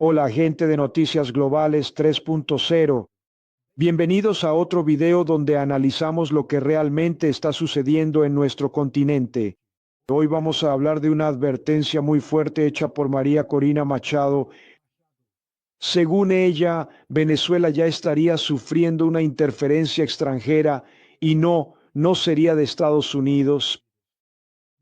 Hola gente de Noticias Globales 3.0. Bienvenidos a otro video donde analizamos lo que realmente está sucediendo en nuestro continente. Hoy vamos a hablar de una advertencia muy fuerte hecha por María Corina Machado. Según ella, Venezuela ya estaría sufriendo una interferencia extranjera y no sería de Estados Unidos.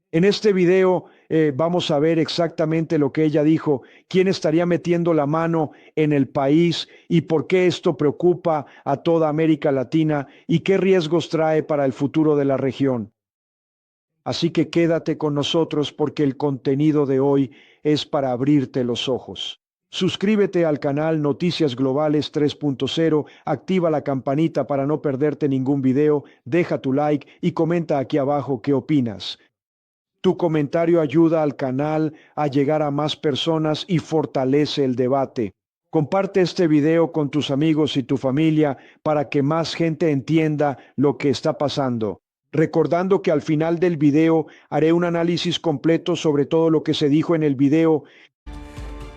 En este video vamos a ver exactamente lo que ella dijo, quién estaría metiendo la mano en el país y por qué esto preocupa a toda América Latina y qué riesgos trae para el futuro de la región. Así que quédate con nosotros porque el contenido de hoy es para abrirte los ojos. Suscríbete al canal Noticias Globales 3.0, activa la campanita para no perderte ningún video, deja tu like y comenta aquí abajo qué opinas. Tu comentario ayuda al canal a llegar a más personas y fortalece el debate. Comparte este video con tus amigos y tu familia para que más gente entienda lo que está pasando. Recordando que al final del video haré un análisis completo sobre todo lo que se dijo en el video.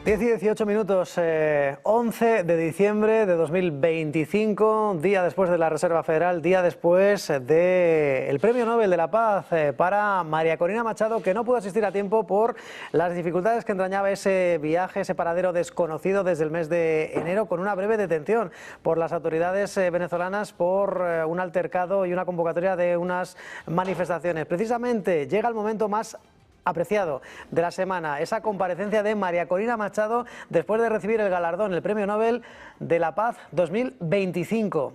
10 y 18 minutos, 11 de diciembre de 2025, día después de la Reserva Federal, día después del Premio Nobel de la Paz para María Corina Machado, que no pudo asistir a tiempo por las dificultades que entrañaba ese viaje, ese paradero desconocido desde el mes de enero, con una breve detención por las autoridades venezolanas por un altercado y una convocatoria de unas manifestaciones. Precisamente llega el momento más apreciado de la semana, esa comparecencia de María Corina Machado después de recibir el galardón, el Premio Nobel de la Paz 2025.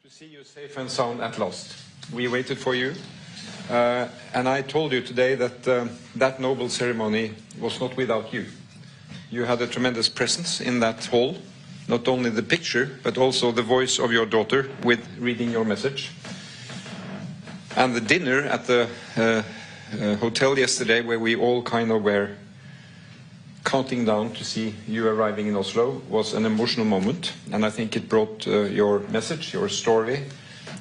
To see you safe and sound at last. We waited for you, and I told you today that that Nobel ceremony was not without you. You had a tremendous presence in that hall, not only the picture, but also the voice of your daughter with reading your message. And the dinner at the hotel yesterday, where we all kind of were counting down to see you arriving in Oslo, was an emotional moment, and I think it brought your message, your story,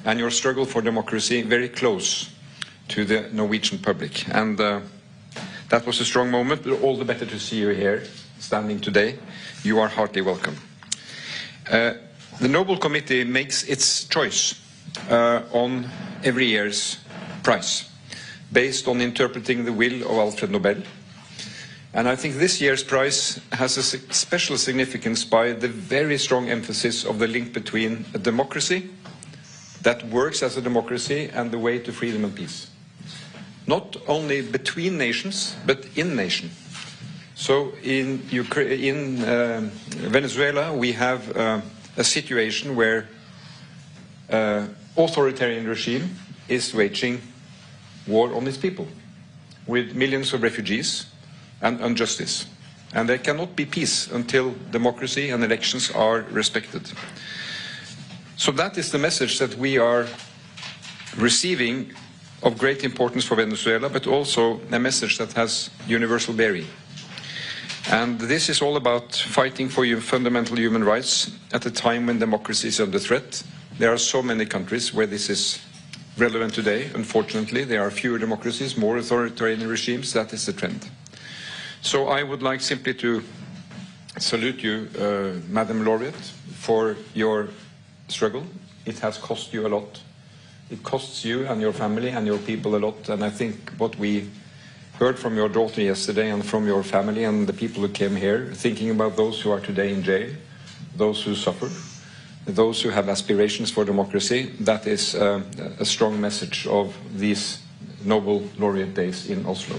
and your struggle for democracy very close to the Norwegian public. And that was a strong moment, but all the better to see you here, standing today. You are heartily welcome. The Nobel Committee makes its choice on every year's prize, based on interpreting the will of Alfred Nobel. And I think this year's prize has a special significance by the very strong emphasis of the link between a democracy that works as a democracy and the way to freedom and peace. Not only between nations, but in nation. So in Venezuela, we have a situation where authoritarian regime is waging war on its people, with millions of refugees and injustice. And there cannot be peace until democracy and elections are respected. So that is the message that we are receiving of great importance for Venezuela, but also a message that has universal bearing. And this is all about fighting for fundamental human rights at a time when democracy is under threat. There are so many countries where this is relevant today. Unfortunately, there are fewer democracies, more authoritarian regimes. That is the trend. So I would like simply to salute you, Madam Laureate, for your struggle. It has cost you a lot. It costs you and your family and your people a lot. And I think what we heard from your daughter yesterday and from your family and the people who came here, thinking about those who are today in jail, those who suffer, those who have aspirations for democracy, that is a strong message of these Nobel laureate days in Oslo.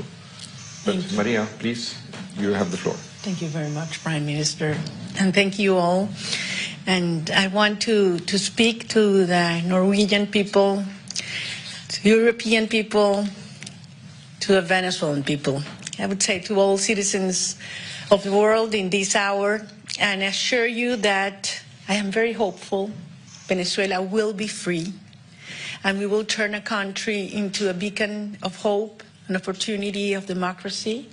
But Maria, please, you have the floor. Thank you very much, Prime Minister, and thank you all. And I want to speak to the Norwegian people, to European people, to the Venezuelan people. I would say to all citizens of the world in this hour, and assure you that I am very hopeful Venezuela will be free, and we will turn a country into a beacon of hope, an opportunity of democracy.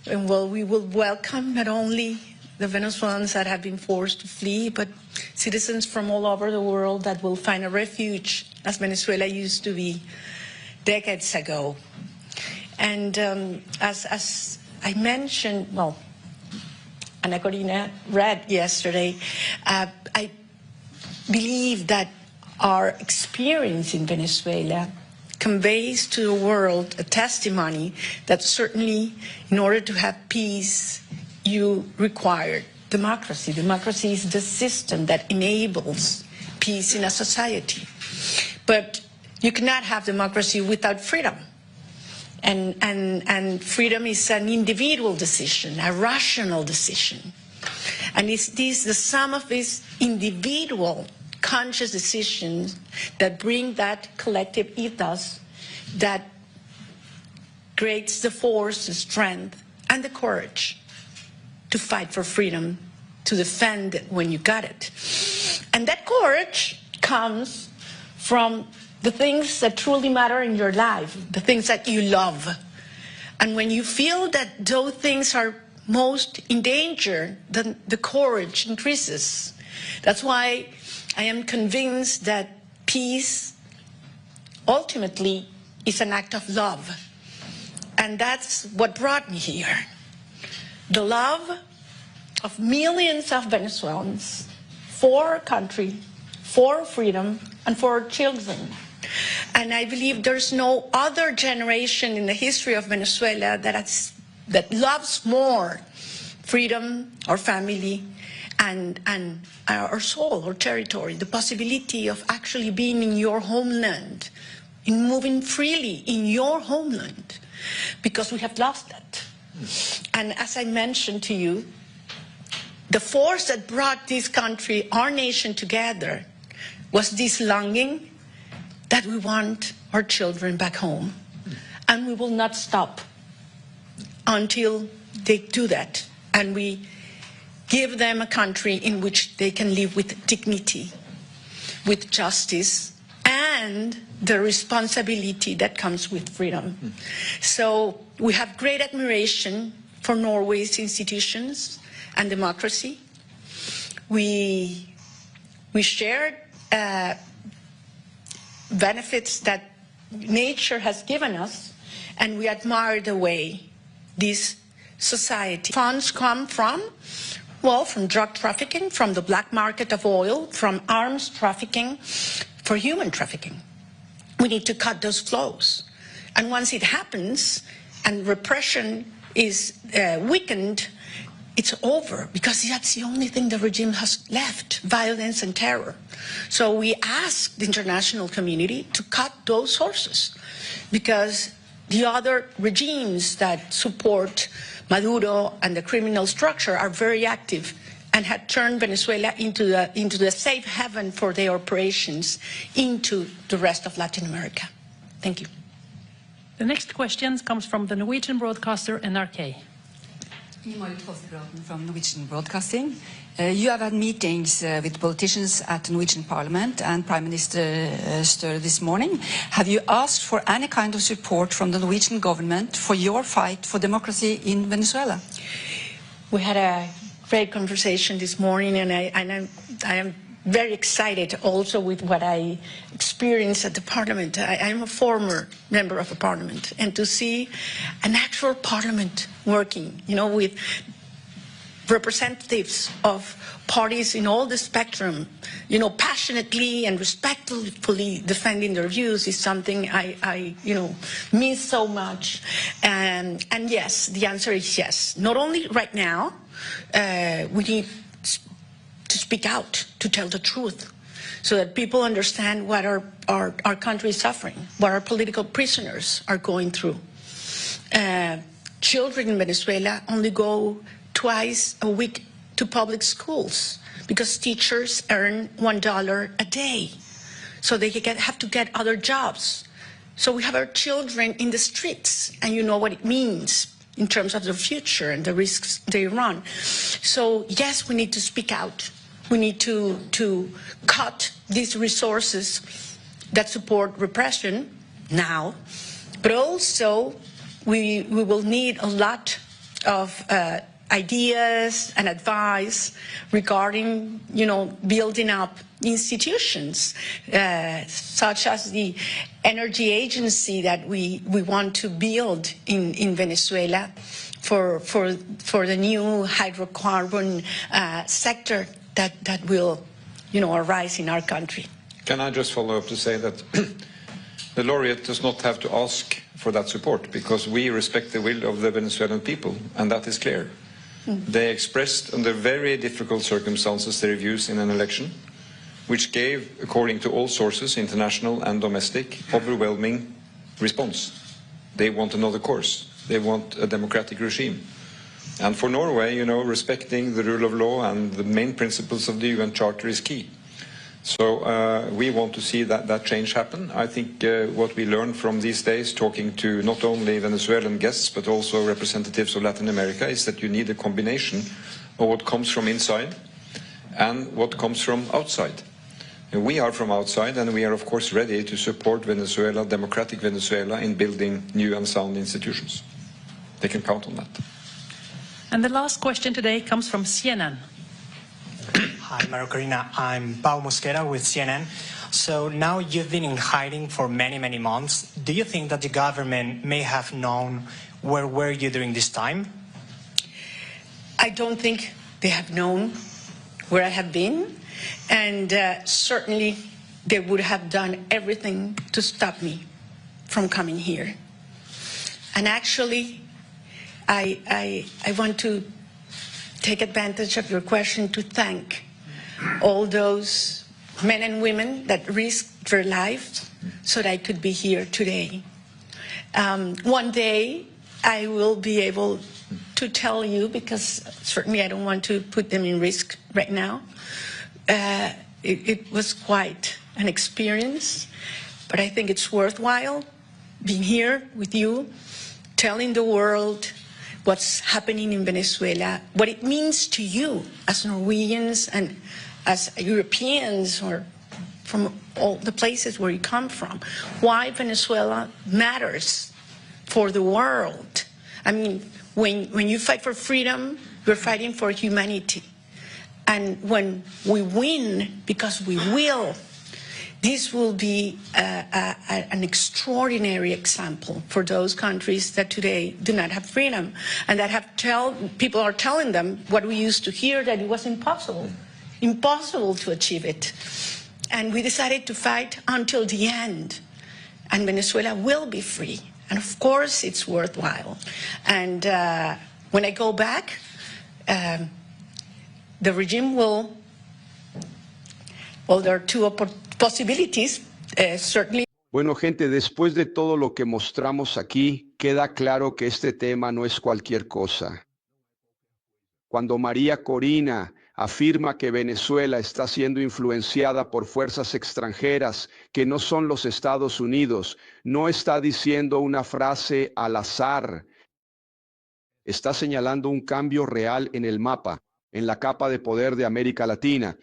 And we will welcome not only the Venezuelans that have been forced to flee, but citizens from all over the world that will find a refuge, as Venezuela used to be decades ago. And as I mentioned, well, María Corina read yesterday, I believe that our experience in Venezuela conveys to the world a testimony that certainly in order to have peace, you require democracy. Democracy is the system that enables peace in a society. But you cannot have democracy without freedom. And freedom is an individual decision, a rational decision. And it's the sum of these individual conscious decisions that bring that collective ethos that creates the force, the strength, and the courage to fight for freedom, to defend it when you got it. And that courage comes from the things that truly matter in your life, the things that you love. And when you feel that those things are most in danger, then the courage increases. That's why I am convinced that peace ultimately is an act of love. And that's what brought me here. The love of millions of Venezuelans for our country, for freedom, and for our children. And I believe there's no other generation in the history of Venezuela that loves more freedom, our family, and our soul, our territory, the possibility of actually being in your homeland, in moving freely in your homeland, because we have lost that. And as I mentioned to you, the force that brought this country, our nation together, was this longing that we want our children back home. And we will not stop until they do that. And we give them a country in which they can live with dignity, with justice, and the responsibility that comes with freedom. So we have great admiration for Norway's institutions and democracy. We shared benefits that nature has given us, and we admire the way this society funds come from, well, from drug trafficking, from the black market of oil, from arms trafficking, for human trafficking. We need to cut those flows. And once it happens and repression is weakened, it's over, because that's the only thing the regime has left, violence and terror. So we ask the international community to cut those sources, because the other regimes that support Maduro and the criminal structure are very active and had turned Venezuela into the safe haven for their operations into the rest of Latin America. Thank you. The next question comes from the Norwegian broadcaster NRK. From Norwegian Broadcasting. You have had meetings with politicians at the Norwegian Parliament and Prime Minister Støre this morning. Have you asked for any kind of support from the Norwegian government for your fight for democracy in Venezuela? We had a great conversation this morning, and I am very excited also with what I experienced at the Parliament. I'm a former member of a Parliament, and to see an actual Parliament working, you know, with representatives of parties in all the spectrum, you know, passionately and respectfully defending their views is something I miss so much. And yes, the answer is yes. Not only right now, we need to speak out, to tell the truth, so that people understand what our country is suffering, what our political prisoners are going through. Children in Venezuela only go twice a week to public schools because teachers earn $1 a day. So they have to get other jobs. So we have our children in the streets, and you know what it means in terms of their future and the risks they run. So yes, we need to speak out. We need to cut these resources that support repression now, but also we will need a lot of ideas and advice regarding, building up institutions, such as the energy agency that we want to build in Venezuela for the new hydrocarbon sector that will, arise in our country. Can I just follow up to say that the laureate does not have to ask for that support, because we respect the will of the Venezuelan people, and that is clear. They expressed under very difficult circumstances their views in an election, which gave, according to all sources, international and domestic, overwhelming response. They want another course. They want a democratic regime. And for Norway, respecting the rule of law and the main principles of the UN Charter is key. So we want to see that change happen. I think what we learned from these days, talking to not only Venezuelan guests but also representatives of Latin America, is that you need a combination of what comes from inside and what comes from outside. And we are from outside, and we are of course ready to support Venezuela, democratic Venezuela, in building new and sound institutions. They can count on that. And the last question today comes from CNN. Hi, Maria Corina. I'm Pau Mosquera with CNN. So now you've been in hiding for many, many months. Do you think that the government may have known where were you during this time? I don't think they have known where I have been, and certainly they would have done everything to stop me from coming here. And actually, I want to take advantage of your question to thank all those men and women that risked their lives so that I could be here today. One day I will be able to tell you, because certainly I don't want to put them in risk right now. It was quite an experience, but I think it's worthwhile being here with you, telling the world what's happening in Venezuela, what it means to you as Norwegians and as Europeans, or from all the places where you come from, why Venezuela matters for the world. I mean, when you fight for freedom, you're fighting for humanity. And when we win, because we will, this will be an extraordinary example for those countries that today do not have freedom, and that people are telling them what we used to hear, that it was impossible to achieve it. And we decided to fight until the end, and Venezuela will be free. And of course, it's worthwhile. And when I go back, the regime will, well, there are two possibilities, certainly. Bueno, gente, después de todo lo que mostramos aquí, queda claro que este tema no es cualquier cosa. Cuando María Corina afirma que Venezuela está siendo influenciada por fuerzas extranjeras que no son los Estados Unidos, no está diciendo una frase al azar. Está señalando un cambio real en el mapa, en la capa de poder de América Latina.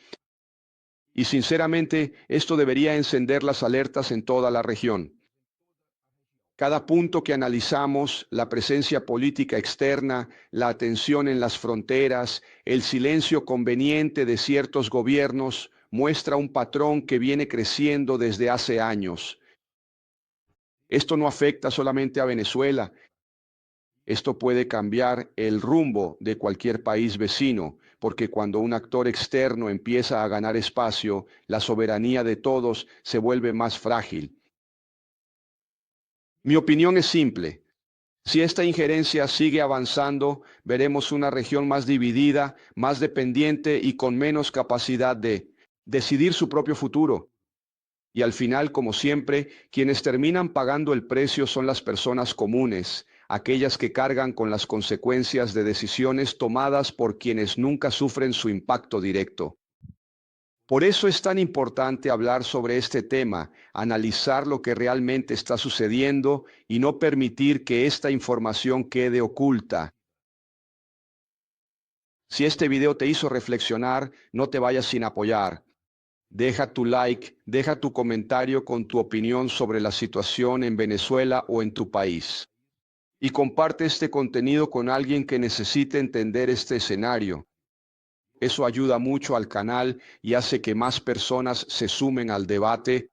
Y sinceramente, esto debería encender las alertas en toda la región. Cada punto que analizamos, la presencia política externa, la tensión en las fronteras, el silencio conveniente de ciertos gobiernos, muestra un patrón que viene creciendo desde hace años. Esto no afecta solamente a Venezuela. Esto puede cambiar el rumbo de cualquier país vecino, porque cuando un actor externo empieza a ganar espacio, la soberanía de todos se vuelve más frágil. Mi opinión es simple. Si esta injerencia sigue avanzando, veremos una región más dividida, más dependiente y con menos capacidad de decidir su propio futuro. Y al final, como siempre, quienes terminan pagando el precio son las personas comunes, aquellas que cargan con las consecuencias de decisiones tomadas por quienes nunca sufren su impacto directo. Por eso es tan importante hablar sobre este tema, analizar lo que realmente está sucediendo y no permitir que esta información quede oculta. Si este video te hizo reflexionar, no te vayas sin apoyar. Deja tu like, deja tu comentario con tu opinión sobre la situación en Venezuela o en tu país. y comparte este contenido con alguien que necesite entender este escenario. Eso ayuda mucho al canal y hace que más personas se sumen al debate.